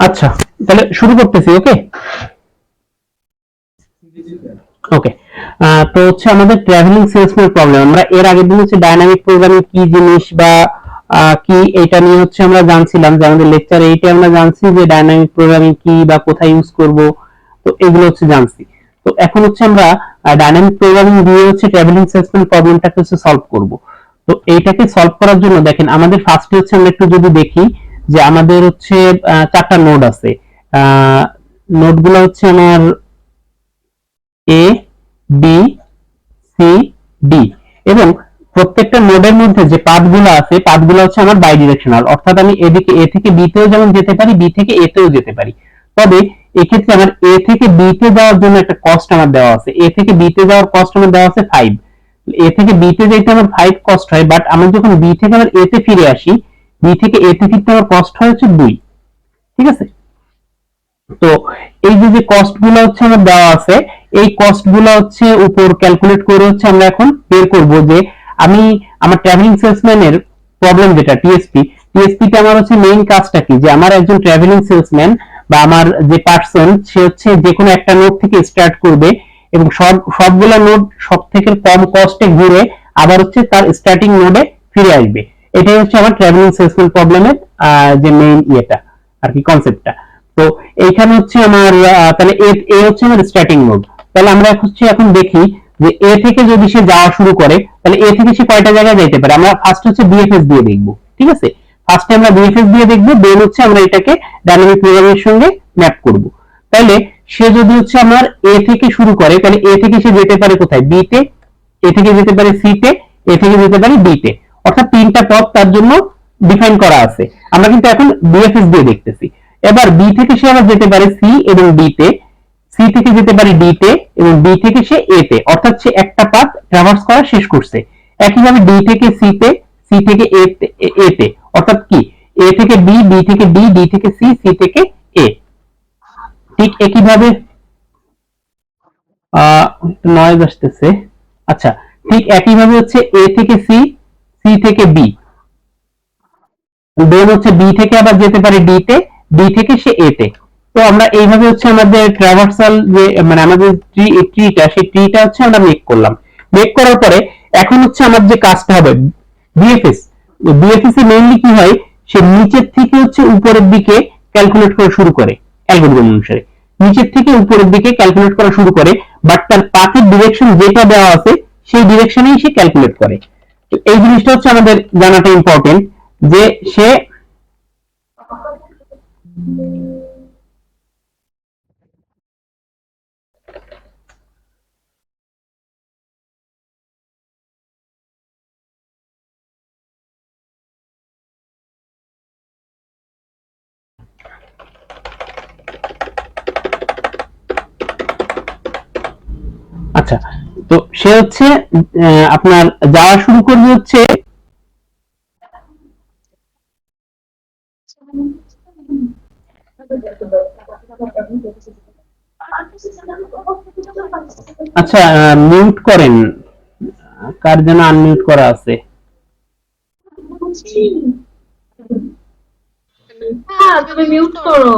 আচ্ছা, তাহলে শুরু করতেছি। ওকে ওকে তো হচ্ছে আমাদের ট্রাভেলিং সেলসম্যান প্রবলেম। আমরা এর আগের দিন হচ্ছে ডাইনামিক প্রোগ্রামিং কি জিনিস বা কি এটা নিয়ে হচ্ছে আমরা জানছিলাম, যে আমাদের লেকচার 8 এ আমরা জানছি যে ডাইনামিক প্রোগ্রামিং কি বা কোথায় ইউজ করব। তো এগুলো হচ্ছে জানছি। তো এখন হচ্ছে আমরা ডাইনামিক প্রোগ্রামিং দিয়ে হচ্ছে ট্রাভেলিং সেলসম্যান প্রবলেমটাকে হচ্ছে সলভ করব। তো এইটাকে সলভ করার জন্য দেখেন, আমাদের ফার্স্টে হচ্ছে আমরা একটু যদি দেখি যে আমাদের হচ্ছে চারটা নোড আছে। নোডগুলো হচ্ছে আমার এ, বি, সি, ডি, এবং প্রত্যেকটা নোডের মধ্যে যে পাথগুলো আছে, পাথগুলো হচ্ছে আমার বাই ডিরেকশনাল, অর্থাৎ আমি এদিকে এ থেকে বি তেও যেমন যেতে পারি, বি থেকে এ তেও যেতে পারি। তবে এক্ষেত্রে আমার এ থেকে বি তে যাওয়ার জন্য একটা কস্ট আমার দেওয়া আছে। এ থেকে বি তে যাওয়ার কস্ট আমার দেওয়া আছে 5। এ থেকে বি তে যেতে আমার 5 কস্ট হয়, বাট আমি যখন বি থেকে আমার এ তে ফিরে আসি, বি থেকে এ তে ফিরতে আমার কস্ট হয় হচ্ছে 2। ঠিক আছে? তো এই যে যে কস্ট গুলো হচ্ছে আমার দেওয়া আছে, এই কস্ট গুলো হচ্ছে উপর ক্যালকুলেট করে হচ্ছে আমরা এখন বের করব যে আমি আমার ট্রাভেলিং সেলসম্যান এর প্রবলেম যেটা টিএসপি, টিএসপি তে আমার হচ্ছে মেইন কাজটা কি, যে আমার একজন ট্রাভেলিং সেলসম্যান বা আমার যে পার্সন, সে হচ্ছে যে কোনো একটা নোড থেকে স্টার্ট করবে এবং সবগুলা নোড সব থেকে কম কস্টে ঘুরে আবার হচ্ছে তার স্টার্টিং নোডে ফিরে আসবে। এটাই হচ্ছে আমার ট্রাভেলিং সেলসম্যান প্রবলেমের যে মেইন ইয়েটা আর কি, কনসেপ্টটা। তো এইখানে হচ্ছে আমার তাহলে এ হচ্ছে আমার স্টার্টিং নোড। তাহলে আমরা হচ্ছে এখন দেখি যে এ থেকে যদি সে যাওয়া শুরু করে, তাহলে এ থেকে সে কয়টা জায়গায় যাইতে পারে। আমরা ফার্স্ট হচ্ছে বিএফএস দিয়ে দেখব। ঠিক আছে, ফার্স্টে আমরা বিএফএস দিয়ে দেখব, দেন হচ্ছে আমরা এটাকে ডাইনামিক প্রোগ্রামিং এর সঙ্গে ম্যাপ করব। তাহলে সে যদি হচ্ছে আমার এ থেকে শুরু করে, তাহলে এ থেকে সে যেতে পারে কোথায়, বি তে, এ থেকে যেতে পারে সি তে, এ থেকে যেতে পারে ডি তে। অর্থাৎ তিনটা পথ তার জন্য ডিফাইন করা আছে। আমরা কিন্তু এখন বিএফএস দিয়ে দেখতেছি। এবার বি থেকে সে আবার যেতে পারে সি এবং ডি তে, সি থেকে যেতে পারে ডি তে, এবং ডি থেকে সে এ তে, অর্থাৎ সে একটা পাথ ট্রাভার্স করা শেষ করছে। একইভাবে ডি থেকে সি তে, সি থেকে এ তে, অর্থাৎ কি, এ থেকে বি, বি থেকে ডি, ডি থেকে সি, সি থেকে এ। ঠিক একইভাবে নয়েজ আসতেছে। আচ্ছা, ঠিক একইভাবে হচ্ছে এ থেকে সি, সি থেকে বি, দেন হচ্ছে বি থেকে আবার যেতে পারে ডি তে, ডি থেকে সে এ তে। তো আমরা এইভাবে হচ্ছে আমাদের ট্রাভার্সাল যে মানে আমাদের ট্রিটা, সেই ট্রিটা হচ্ছে আমরা মেক করলাম। মেক করার পরে এখন হচ্ছে আমার যে কাজটা হবে বিএফএস, বিএফএস এ মেইনলি কি হয়, সে নিচের থেকে হচ্ছে উপরের দিকে ক্যালকুলেট করা শুরু করে অ্যালগরিদম অনুসারে। নিচের থেকে উপরের দিকে ক্যালকুলেট করা শুরু করে, বাট তার পাথের ডিরেকশন যেটা দেওয়া আছে সেই ডিরেকশনেই সে ক্যালকুলেট করে। তো এই জিনিসটা হচ্ছে আমাদের জানাটা ইম্পর্টেন্ট, যে সে আচ্ছা, তো সে হচ্ছে আপনার যাওয়া শুরু করবে হচ্ছে। আচ্ছা, মিউট করেন, কার যেন আনমিউট করা আছে। হ্যাঁ, তুমি মিউট করো।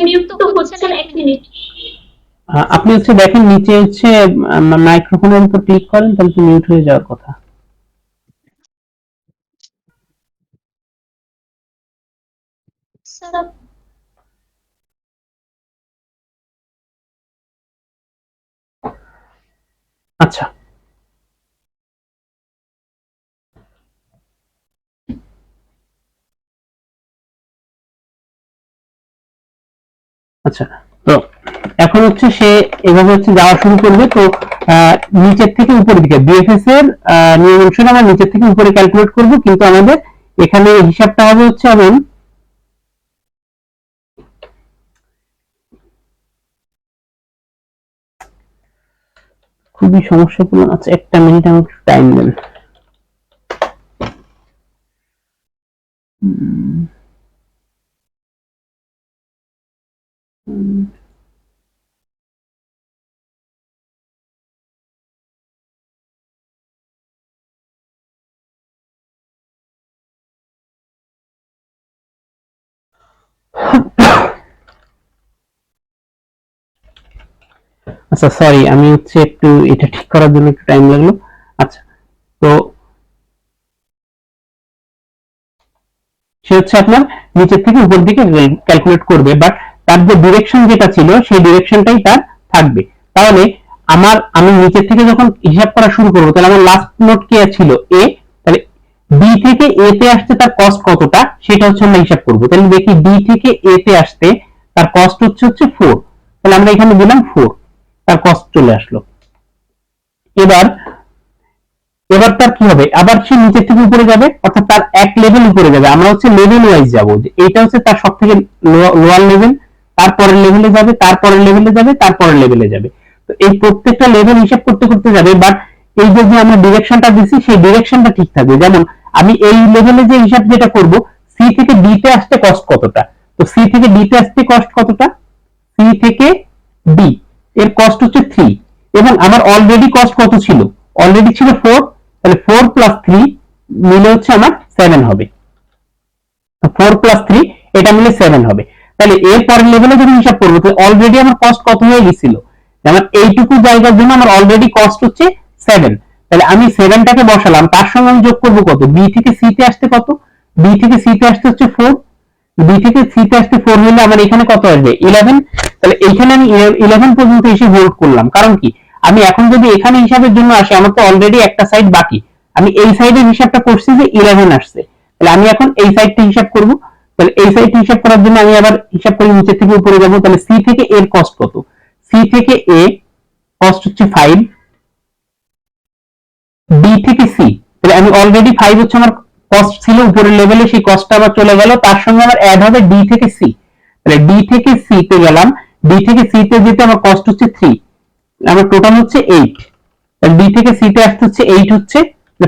মিউট তো হচ্ছে না, 1 মিনিট। আপনি হচ্ছে দেখেন নিচে হচ্ছে মাইক্রোফোনের উপর ক্লিক করেন, তাহলে তো মিউট হয়ে যাওয়ার কথা। আচ্ছা আচ্ছা, তো এখন হচ্ছে সে এভাবে হচ্ছে যাওয়া শুরু করবে। তো নিচের থেকে উপরের দিকে বিএফএস এর নিয়ম অনুসারে আমরা নিচের থেকে উপরে ক্যালকুলেট করব, কিন্তু আমাদের এখানে হিসাবটা হবে হচ্ছে এমন। খুবই সমস্যাপূর্ণ। আচ্ছা, একটা মিনিট আমাকে টাইম দেন। আচ্ছা সরি, আমি হচ্ছে একটু এটা ঠিক করার জন্য একটু টাইম লাগলো। আচ্ছা, তো সে হচ্ছে আপনার নিচের থেকে উপর দিকে ক্যালকুলেট করবে, বাট তার যে ডিরেকশন যেটা ছিল সেই ডিরেকশনটাই তার থাকবে। তাহলে আমি নিচের থেকে যখন হিসাব করা শুরু করবো, তাহলে আমার লাস্ট নোট কি ছিল এ, তাহলে বি থেকে এ তে আসতে তার কস্ট কতটা সেটা হচ্ছে আমরা হিসাব করবো। তাহলে দেখি বি থেকে এ তে আসতে তার কস্ট হচ্ছে 4, তাহলে আমরা এখানে দিলাম 4, তার কস্ট চলে আসলো। এবার এবার তার কি হবে, আবার সে নিচের থেকে উপরে যাবে, অর্থাৎ তার এক লেভেল উপরে যাবে। আমরা হচ্ছে লেভেল ওয়াইজ যাবো, যে এইটা হচ্ছে তার সব থেকে লোয়ার লেভেল, তারপরের লেভেলে যাবে, তারপরের লেভেলে যাবে, তারপরের লেভেলে যাবে। তো এই প্রত্যেকটা লেভেল হিসাব করতে করতে যাবে, বাট এই যে আমরা ডিরেকশনটা দিচ্ছি সেই ডিরেকশনটা ঠিক থাকবে। যেমন আমি এই লেভেলে যে হিসাব যেটা করব, সি থেকে ডি তে আসতে কস্ট কতটা, তো সি থেকে ডি তে আসতে কস্ট কতটা, সি থেকে ডি এর কস্ট হচ্ছে 3, এবং আমার অলরেডি কস্ট কত ছিল, অলরেডি ছিল 4, তাহলে 4 প্লাস 3 মিলে হচ্ছে আমার 7 হবে। 4 প্লাস 3 এটা মিলে 7 হবে। তাহলে এর পরের লেভেলে যখন হিসাব করবো, তাহলে অলরেডি আমার কস্ট কত হয়ে গেছিল, আমার এইটুকু জায়গার জন্য আমার অলরেডি কস্ট হচ্ছে 7। তাহলে আমি 7টাকে বসালাম, তার সঙ্গে আমি যোগ করবো কত, বি থেকে সি তে আসতে কত, বি থেকে সি তে আসতে হচ্ছে 4, বি থেকে সি তে আসতে 4 হলে আমার এখানে কত আসবে 11। তাহলে এইখানে আমি 11 পর্যন্ত এসে হোল্ড করলাম, কারণ কি আমি এখন যদি এখানে হিসাবের জন্য আসি, আমার তো অলরেডি একটা সাইড বাকি, আমি এই সাইডের হিসাবটা করছি যে 11 আসছে, তাহলে আমি এখন এই সাইডটা হিসাব করব। তাহলে এই সাইডটা হিসাব করার জন্য আমি আবার হিসাব করে নিচে থেকে উপরে যাব। তাহলে সি থেকে এর কস্ট কত, সি থেকে এ কস্ট হচ্ছে 5, বি থেকে সি, তাহলে আমি অলরেডি 5 হচ্ছে আমার কস্ট ছিল উপরের লেভেলে, সেই কস্টটা আবার চলে গেল, তার সঙ্গে আমার অ্যাড হবে ডি থেকে সি। তাহলে ডি থেকে সি তে গেলাম, ডি থেকে সি তে যেতে আমার কস্ট হচ্ছে 3, আমার টোটাল হচ্ছে 8। তাহলে বি থেকে সি তে আসতে হচ্ছে 8, হচ্ছে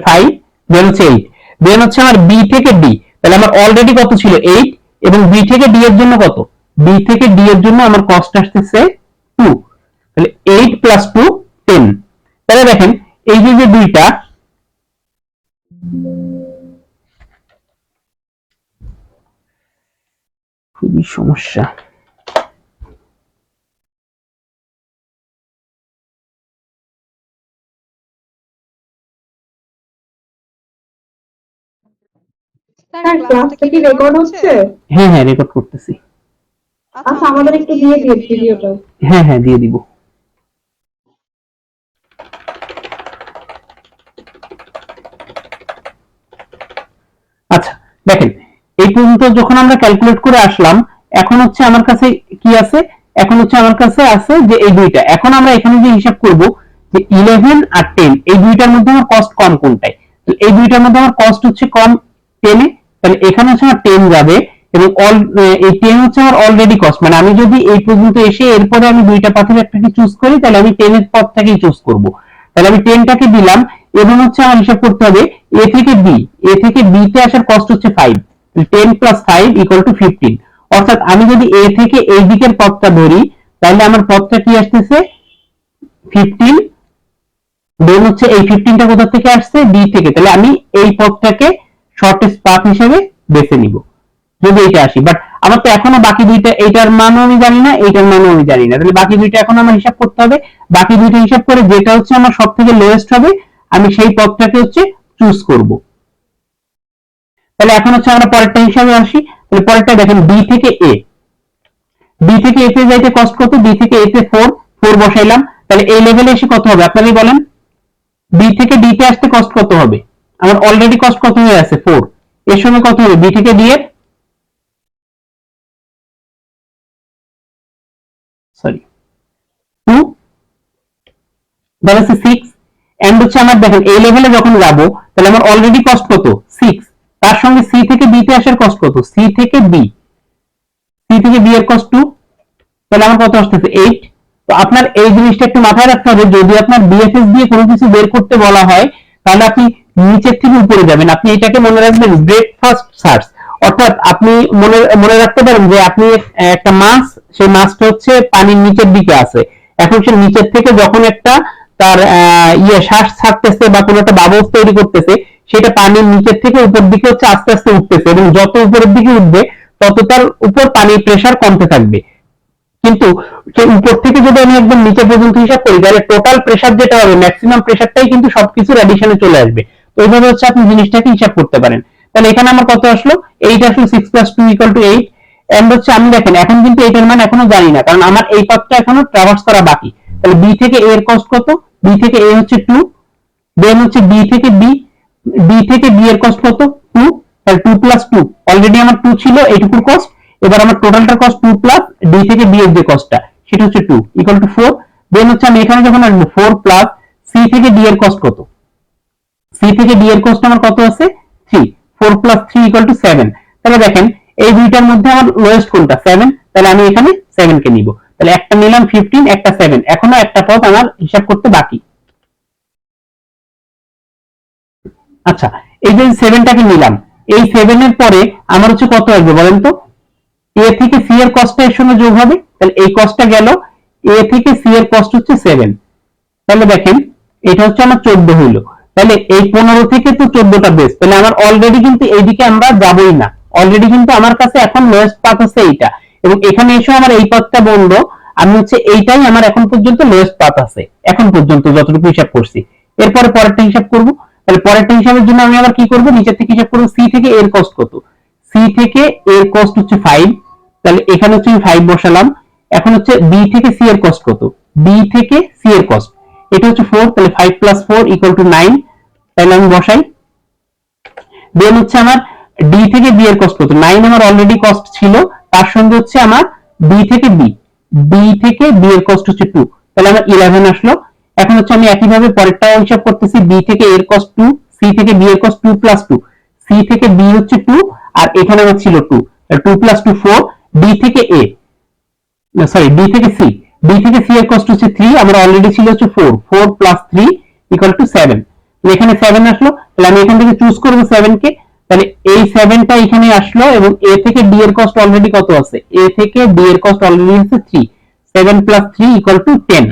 5 দেন হচ্ছে 8, দেন হচ্ছে আমার বি থেকে ডি। তাহলে আমার অলরেডি কত ছিল 8, এবং বি থেকে ডি এর জন্য কত, বি থেকে ডি এর জন্য আমার কস্ট আসতেছে 2, তাহলে 8 প্লাস 2 10। তাহলে দেখেন এই যে দুইটা, খুবই সমস্যা। স্যার ক্লাসটা কি রেকর্ড হচ্ছে? হ্যাঁ হ্যাঁ, রেকর্ড করতেছি। আচ্ছা আমাদের একটু দিয়ে দিন ভিডিওটা। হ্যাঁ হ্যাঁ, দিয়ে দিব। আচ্ছা দেখেন, এই পর্যন্ত যখন আমরা ক্যালকুলেট করে আসলাম, এখন হচ্ছে আমার কাছে কি আছে, এখন হচ্ছে আমার কাছে আছে যে এই দুইটা। এখন আমরা এখানে যে হিসাব করব যে 11 আর 10 এই দুইটার মধ্যে আমার কস্ট কম কোনটায়, তো এই দুইটার মধ্যে আমার কস্ট হচ্ছে কম 10 এ, তাহলে এখানে হচ্ছে আমার 10 যাবে, এবং এই 10 হচ্ছে আমার অলরেডি কস্ট, মানে আমি যদি এই পর্যন্ত এসে এরপরে আমি দুইটা পাথের একটাকে চুজ করি, তাহলে আমি 10 এর পথটাকেই চুজ করব। তাহলে আমি 10টাকে দিলাম, এবং হচ্ছে আমার হিসাব করতে হবে এ থেকে বি, এ থেকে বি তে আসার কস্ট হচ্ছে 5, 10 প্লাস 5 ইকুয়াল টু 15। অর্থাৎ আমি যদি এ থেকে এই দিকের পথটা ধরি, তাহলে আমার পথটা কি আসতেছে 15, দেন হচ্ছে এই 15টা কোথা থেকে আসছে, বি থেকে, তাহলে আমি এই পথটাকে শর্টেস্ট পাথ হিসেবে বেছে নিব যদি এটা আসি। বাট আমার তো এখনো বাকি দুইটা, এইটার মানও আমি জানি না, এইটার মানও আমি জানি না, তাহলে বাকি দুইটা এখন আমার হিসাব করতে হবে। বাকি দুইটা হিসাব করে যেটা হচ্ছে আমার সব থেকে লোয়েস্ট হবে, আমি সেই পথটাকে হচ্ছে চুজ করব। তাহলে এখন হচ্ছে আমরা পরেরটা হিসাবে আসি। তাহলে পরেরটা দেখেন, বি থেকে এ, বি থেকে এ তে যাইতে কস্ট কত, বি থেকে এ তে 4, 4 বসাইলাম, তাহলে এই লেভেলে এসে কত হবে আপনারাই বলেন, বি থেকে ডি তে আসতে কস্ট কত হবে, আমার অলরেডি কস্ট কত হয়ে আছে 4, এর সঙ্গে কত হবে বি থেকে ডি এর, সরি 2, তাহলে 6, এন্ড হচ্ছে আমার দেখেন এই লেভেলে যখন যাব, তাহলে আমার অলরেডি কস্ট কত 6, তার সঙ্গে সি থেকে বি তে আসার কস্ট কত, সি থেকে বি, সি থেকে বি এর কস্ট 2, তাহলে আমার কত আসতেছে 8। তো আপনার এই জিনিসটা একটু মাথায় রাখতে হবে, যদি আপনার বিএফএস দিয়ে কোনো কিছু বের করতে বলা হয়, তাহলে আপনি নিচের থেকে উপরে যাবেন। আপনি এটাকে মনে রাখবেন ব্রেকফাস্ট সার্চ, অর্থাৎ আপনি মনে মনে রাখতে পারেন যে আপনি একটা মাছ, সেই মাছটা হচ্ছে পানির নিচের দিকে আছে, এখন সে নিচের থেকে যখন একটা তার শ্বাস ছাড়তেছে বা কোনো একটা বাবলস তৈরি করতেছে, সেটা পানির নিচের থেকে উপর দিকে হচ্ছে আস্তে আস্তে উঠতেছে, এবং যত উপরের দিকে উঠবে তত তার উপর পানির প্রেসার কমতে থাকবে। কিন্তু যে উপর থেকে যদি আমি একদম নিচে পর্যন্ত হিসাব করি তাহলে টোটাল প্রেসার যেটা হবে ম্যাক্সিমাম প্রেসারটাই কিন্তু সবকিছুর অ্যাডিশনে চলে আসবে। তো এইভাবে হচ্ছে আপনি জিনিসটাকে হিসাব করতে পারেন। তাহলে এখানে আমার কত আসলো, 8 আসলো, 6 + 2 = 8। এন্ড হচ্ছে আমি দেখেন এখন কিন্তু এইটার মান এখনো জানি না, কারণ আমার এই পথটা এখনো ট্রাভার্স করা বাকি। তাহলে বি থেকে এ এর কস্ট কত, বি থেকে এ হচ্ছে 2, দেন হচ্ছে বি থেকে বি, বি থেকে বি এর কস্ট কত 2, তাহলে 2 + 2, অলরেডি আমার 2 ছিল এইটুকুর কস্ট, এবার আমার টোটালটার কস্ট 2 প্লাস ডি থেকে বি এর যে কস্টটা সেটা হচ্ছে 2 = 4। দেন হচ্ছে আমি এখানে যখন আসবো 4 প্লাস সি থেকে ডি এর কস্ট কত, সি থেকে ডি এর কস্ট আমার কত আছে 3, 4 + 3 = 7। তাহলে দেখেন এই দুইটার মধ্যে আমার লোয়েস্ট কোনটা 7, তাহলে আমি এখানে 7 কে নিব। তাহলে একটা নিলাম 15, একটা 7, এখনো একটা পদ আমার হিসাব করতে বাকি। আচ্ছা, এই যে 7টাকে নিলাম, এই 7 এর পরে আমার হচ্ছে কত আসবে বলেন তো, এ থেকে সি এর কস্টটা এর সঙ্গে যোগ হবে, তাহলে এই কস্টটা গেল, এ থেকে সি এর কস্ট হচ্ছে 7। তাহলে দেখেন এটা হচ্ছে আমার 14 হইলো। তাহলে এই 15 থেকে তো 14টা বেস, তাহলে আমার অলরেডি কিন্তু এইদিকে আমরা যাবই না, অলরেডি কিন্তু আমার কাছে এখন লোয়েস্ট পাথ হচ্ছে এইটা, এবং এখানে এসে আমার এই পাথটা বন্ধ, আমি হচ্ছে এইটাই আমার এখন পর্যন্ত লোয়েস্ট পাথ আছে এখন পর্যন্ত যতটুকু হিসাব করছি। এরপরে পরেরটা হিসাব করব। তাহলে পরেরটা হিসাবের জন্য আমি আবার কি করব, নিচের থেকে হিসাব করব সি থেকে এর কস্ট কত, সি থেকে এর কস্ট হচ্ছে 5, তাহলে এখানে হচ্ছে আমি 5 বসালাম। এখন হচ্ছে বি থেকে সি এর কস্ট কত, বি থেকে সি এর কস্ট এটা হচ্ছে 4, তাহলে 5 + 4 = 9, তাহলে আমি বসাই। দেন হচ্ছে আমার ডি থেকে বি এর কস্ট কত, 9 আমার অলরেডি কস্ট ছিল, তার সঙ্গে হচ্ছে আমার বি থেকে বি, বি থেকে বি এর কস্ট হচ্ছে 2, তাহলে আমার 11 আসলো। এখন হচ্ছে আমি একইভাবে পরেরটাও হিসাব করতেছি, বি থেকে এর কস্ট 2, সি থেকে বি এর কস্ট 2 + 2, সি থেকে বি হচ্ছে 2, আর এখানে আমার ছিল 2, 2 + 2 4, ডি থেকে এ, সরি ডি থেকে সি, ডি থেকে সি এর কস্ট হচ্ছে 3, আমরা অলরেডি ছিল হচ্ছে 4, 4 + 3 = 7, তাহলে এখানে 7 আসলো। তাহলে আমি এখান থেকে চুজ করব 7 কে, তাহলে এই 7টা এখানে আসলো, এবং এ থেকে ডি এর কস্ট অলরেডি কত আছে, এ থেকে ডি এর কস্ট অলরেডি আছে 3, 7 + 3 = 10,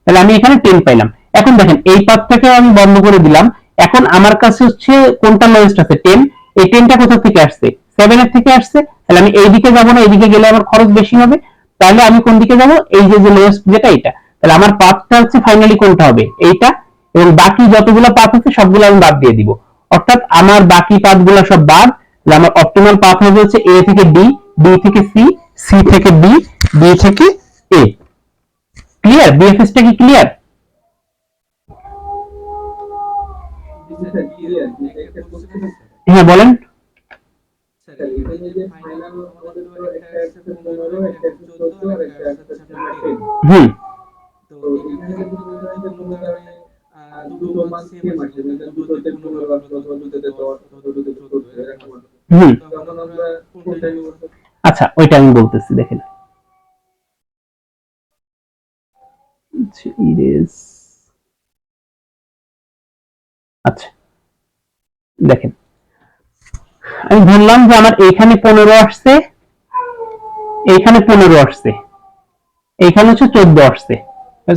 তাহলে আমি এখানে 10 পাইলাম। এখন দেখেন এই পাথটাকে আমি বন্ধ করে দিলাম, এখন আমার কাছে হচ্ছে কোনটা লোয়েস্ট আছে 10, এই 10টা কোথা থেকে আসছে 7 এর থেকে আসছে, তাহলে আমি এই দিকে যাব না, এইদিকে গেলে আমার খরচ বেশি হবে, তাহলে আমি কোন দিকে যাব, এই যে লোয়েস্ট যেটা এটা, তাহলে আমার পাথটা হচ্ছে ফাইনালি কোনটা হবে এইটা, এবং বাকি যতগুলো পাথ আছে সবগুলো আমি বাদ দিয়ে দিব, অর্থাৎ আমার বাকি পাথগুলো সব বাদ, তাহলে আমার অপটিমাল পাথ হবে হচ্ছে এ থেকে ডি, ডি থেকে সি, সি থেকে ডি, ডি থেকে এ। ক্লিয়ার, বিএফএসটা কি ক্লিয়ার? হ্যাঁ বলেন। হুম, হুম, আচ্ছা ওইটা আমি বলতেছি দেখেন। আচ্ছা দেখেন, আমি ধরলাম যে আমার এইখানে 15 আসছে, এইখানে 15 আসছে, এইখানে হচ্ছে 14 আসছে,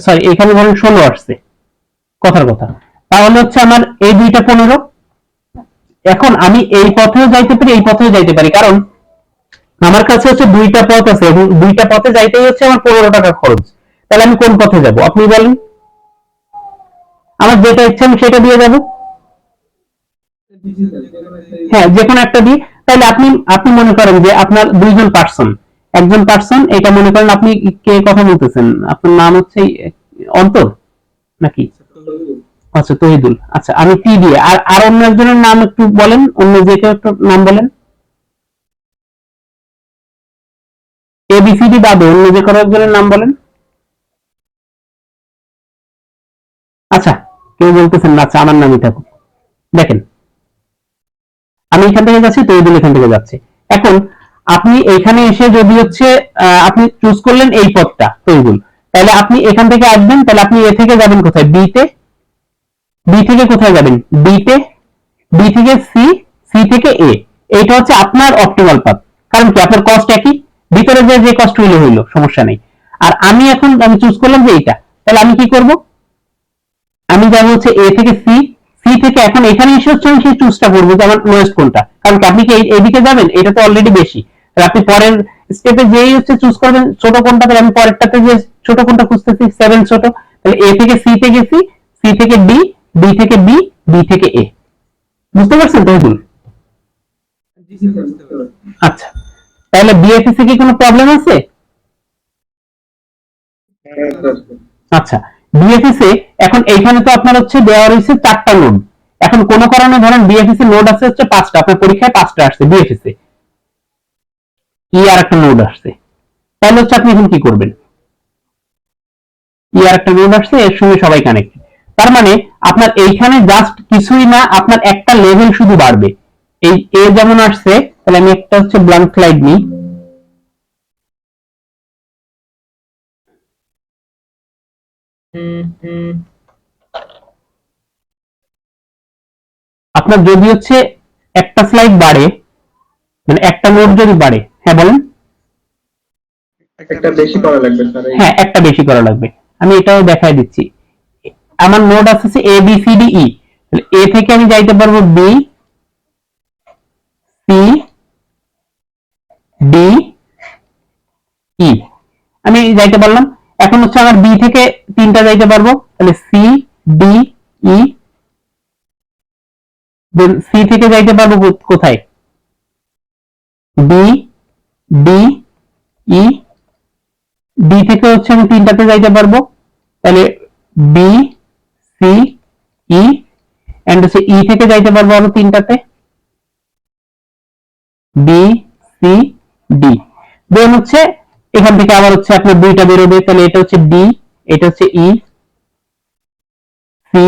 সরি এইখানে ধরেন 16 আসছে, কথার কথা, তাহলে হচ্ছে আমার এই দুইটা 15। এখন আমি এই পথেও যাইতে পারি, এই পথেও যাইতে পারি, কারণ আমার কাছে হচ্ছে দুইটা পথ আছে, এবং দুইটা পথে যাইতেই হচ্ছে আমার 15 টাকা খরচ। তাহলে আমি কোন পথে যাব আপনি বলেন, আমার যেটা ইচ্ছা আমি সেটা দিয়ে যাব। হ্যাঁ যে কোনো একটা দিই। তাহলে আপনি আপনি মনে করেন যে আপনার দুইজন পার্সন, একজন পার্সন, এটা মনে করেন আপনি কে কথা বলতেছেন, আপনার নাম হচ্ছে অন্তর নাকি, আচ্ছা তহিদুল, আচ্ছা আমি টি দিয়ে, আর অন্য একজনের নাম একটু বলেন, অন্য যে কেউ একটা নাম বলেন, এবিসিডি বাদে অন্য যে কোনো একজনের নাম বলেন। আচ্ছা কেউ বলতেছেন না, আচ্ছা আমার নামই থাকুক। দেখেন আমি এখান থেকে যাচ্ছি, তহিদুল এখান থেকে যাচ্ছে। এখন আপনি এইখানে এসে যদি হচ্ছে আপনি চুজ করলেন এই পথটা তহিদুল, তাহলে আপনি এখান থেকে আসবেন, তাহলে আপনি এ থেকে যাবেন কোথায়, বি তে, বি থেকে কোথায় যাবেন, বি তে, বি থেকে সি, সি থেকে এ, এইটা হচ্ছে আপনার অপটিমাল পাথ, কারণ কি আপনার কস্ট একই, ভিতরে যে কস্ট হইলো হইলো সমস্যা নেই। আর আমি এখন আমি চুজ করলাম যে এইটা, তাহলে আমি কি করব, আমি যাবো হচ্ছে এ থেকে সি, সি থেকে এখন এখানে এসে হচ্ছে আমি সেই চুজটা করবো যে আমার লোয়েস্ট কোনটা, কারণ কি আপনি কি এইদিকে যাবেন, এটা তো অলরেডি বেশি, আপনি পরের স্টেপে যেই হচ্ছে চুজ করবেন ছোট কোনটা, তাহলে আমি পরেরটাতে যে ছোট কোনটা খুঁজতেছি 7 ছোট, তাহলে এ থেকে সি তে গেছি, সি থেকে ডি, ডি থেকে বি, বি থেকে এ। বুঝতে পারছেন তো? আচ্ছা, তাহলে বিএফএস এ কি কোনো প্রবলেম আছে? আচ্ছা, বিএফএস এ এখন এইখানে তো আপনার হচ্ছে দেওয়া রয়েছে 4টা নোড। এখন কোন কারণে ধরেন বিএফএস এর নোড আছে হচ্ছে 5টা, আপনার পরীক্ষায় 5টা আসছে বিএফএস এ, ই আর একটা নোড আসছে, তাহলে হচ্ছে আপনি এখন কি করবেন? ই আর একটা নোড আসছে, এর সঙ্গে সবাই কানেক্টেড, তার মানে আপনার এইখানে জাস্ট কিছুই না, আপনার একটা লেভেল শুধু বাড়বে। এই এ যেমন আসছে, তাহলে আমি একটা হচ্ছে ব্ল্যাঙ্ক স্লাইড নিই। আপনার যদি হচ্ছে একটা স্লাইড বাড়ে, মানে একটা নোড যদি বাড়ে, হ্যাঁ বলেন। একটা বেশি করা লাগবে স্যার। হ্যাঁ, একটা বেশি করা লাগবে, আমি এটাও দেখাই দিচ্ছি। আমার নোড আছে A B C D E, এ থেকে আমি যাইতে পারবো বি, সি, ডি, ই, আমি যাইতে পারলাম। এখন হচ্ছে আমার বি থেকে 3টা যাইতে পারবো, তাহলে সি, ডি, ই, দেন সি থেকে যাইতে পারবো কোথায়? বি, ডি, ই, ডি থেকে হচ্ছে আমি 3টাতে যাইতে পারবো, তাহলে বি, সি, ই, এন্ড হচ্ছে ই থেকে যাইতে পারবো আরো 3টাতে, বি, সি, ডি। দেন হচ্ছে এখান থেকে আবার হচ্ছে আপনার 2টা বেরোবে, তাহলে এটা হচ্ছে ডি, এটা হচ্ছে ই, সি,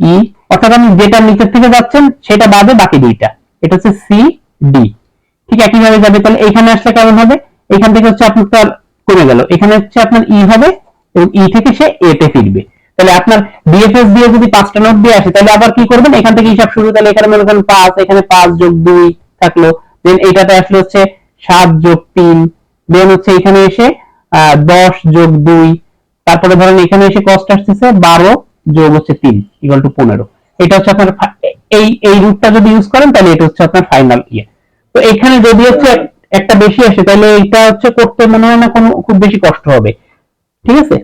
ই, অর্থাৎ আপনি যেটা নিচের থেকে যাচ্ছেন সেটা বাদে বাকি 2টা, এটা হচ্ছে সি, ডি। ঠিক একইভাবে যাবে, তাহলে এখানে আসলে কেমন হবে? এখান থেকে হচ্ছে আপনার কমে গেল, এখানে হচ্ছে আপনার ই হবে, এবং ই থেকে সে এ তে ফিরবে। তাহলে আপনার ডিএফএস দিয়ে যদি 5টা নোট দিয়ে আসে, তাহলে আবার কি করবেন? এখান থেকে হিসাব শুরু, তাহলে এখানে মনে করেন 5, এখানে 5 যোগ 2 থাকলো, দেন এইটাতে আসলে হচ্ছে 7 যোগ 3, দেন হচ্ছে এখানে এসে 10 যোগ 2, তারপরে ধরেন এখানে এসে কস্ট আসতেছে 12 যোগ হচ্ছে 3 ইকুয়াল টু 15। এটা হচ্ছে আপনার এই রুটটা যদি ইউজ করেন, তাহলে এটা হচ্ছে আপনার ফাইনাল ইয়ে। তো এখানে যদি হচ্ছে একটা বেশি আসে, তাহলে এটা হচ্ছে করতে মনে হয় না কোনো খুব বেশি কষ্ট হবে, ঠিক আছে?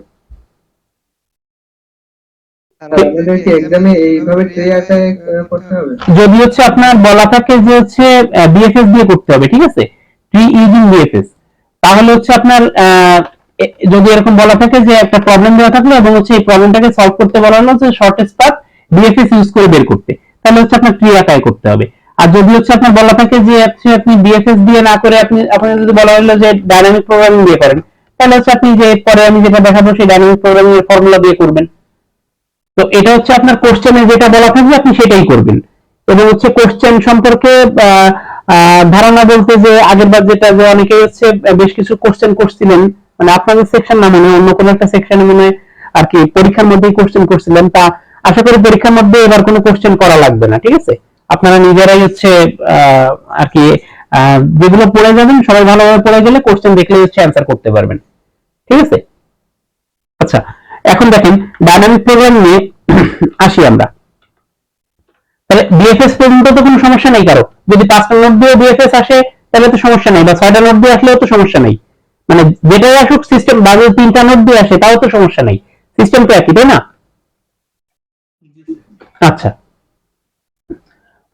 আমাদের কি এক্সামে এইভাবে ট্রে আকারে করতে হবে? যদি হচ্ছে আপনার বলা থাকে যে হচ্ছে বিএফএস দিয়ে করতে হবে, ঠিক আছে, ট্রি ইউজিং বিএফএস, তাহলে হচ্ছে আপনার যদি এরকম বলা থাকে যে একটা প্রবলেম দেওয়া থাকলো এবং হচ্ছে এই প্রবলেমটাকে সলভ করতে বলা হলো যে শর্টেস্ট পাথ বিএফএস ইউজ করে বের করতে, তাহলে হচ্ছে আপনার ট্রি আকারে করতে হবে। আর যদি হচ্ছে আপনার বলা থাকে যে আপনি বিএফএস দিয়ে না করে আপনি যদি বলা হলো যে ডাইনামিক প্রোগ্রামিং দিয়ে করেন, তাহলে হচ্ছে আপনি যে পরে আমি যেটা দেখাবো সেই ডাইনামিক প্রোগ্রামিং এর ফর্মুলা দিয়ে করবেন। তো এটা হচ্ছে আপনার কোশ্চেনে যেটা বলা থাকবে আপনি সেটাই করবেন। এবং হচ্ছে কোশ্চেন সম্পর্কে ধারণা বলতে যে আগের বার যেটা যে অনেকে হচ্ছে বেশ কিছু কোশ্চেন করছিলেন, মানে আপনাদের সেকশন না মনে অন্য কোনো একটা সেকশনে মনে আর কি পরীক্ষার মধ্যেই কোশ্চেন করছিলেন, তা আশা করি পরীক্ষার মধ্যে এবার কোনো কোশ্চেন করা লাগবে না, ঠিক আছে? আপনারা নিজেরাই হচ্ছে আর কি যেগুলো পড়ে যাবেন সবাই ভালোভাবে পড়ে গেলে কোশ্চেন দেখলে হচ্ছে অ্যান্সার করতে পারবেন, ঠিক আছে? আচ্ছা, এখন দেখেন ডাইনামিক প্রোগ্রাম নিয়ে আসি আমরা। তাহলে বিএফএস পর্যন্ত তো কোনো সমস্যা নেই কারো, যদি 5টা নোট দিয়ে বিএফএস আসে তাহলে তো সমস্যা নেই, বা 6টা নোট দিয়ে আসলেও তো সমস্যা নেই, মানে যেটাই আসুক সিস্টেম, বা যদি 3টা নোট দিয়ে আসে তাও তো সমস্যা নেই, সিস্টেম তো একই, তাই না? আচ্ছা,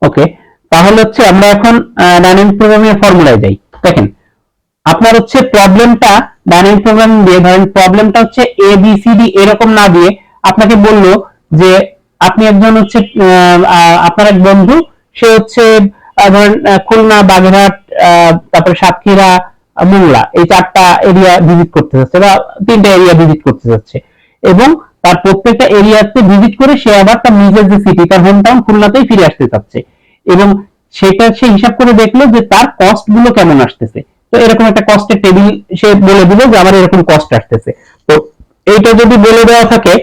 ওকে, তাহলে হচ্ছে আমরা এখন ডাইনামিক প্রোগ্রামিং এর ফর্মুলায় যাই। দেখেন আপনার হচ্ছে প্রবলেমটা ডাইনামিক প্রোগ্রামিং দিয়ে ধরেন প্রবলেমটা হচ্ছে এ বি সি ডি এরকম না দিয়ে আপনাকে বললো যে আপনি একজন হচ্ছে আপনার এক বন্ধু, সে হচ্ছে ধরেন খুলনা, বাগেরহাট, তারপরে সাতক্ষীরা, মোংলা, এই 4টা এরিয়া ভিজিট করতে যাচ্ছে, বা 3টা এরিয়া ভিজিট করতে যাচ্ছে, এবং তার প্রত্যেকটা এরিয়াতে ভিজিট করে সে আবার তার নিজের যে সিটি, তার হোম টাউন খুলনাতেই ফিরে আসতে চাচ্ছে, এবং সেটা সে হিসাব করে দেখলো যে তার কস্ট গুলো কেমন আসতেছে। তো এরকম একটা কস্টের টেবিল সে বলে দিল যে আমার এরকম কস্ট আসতেছে। তো এইটা যদি বলে দেওয়া থাকে,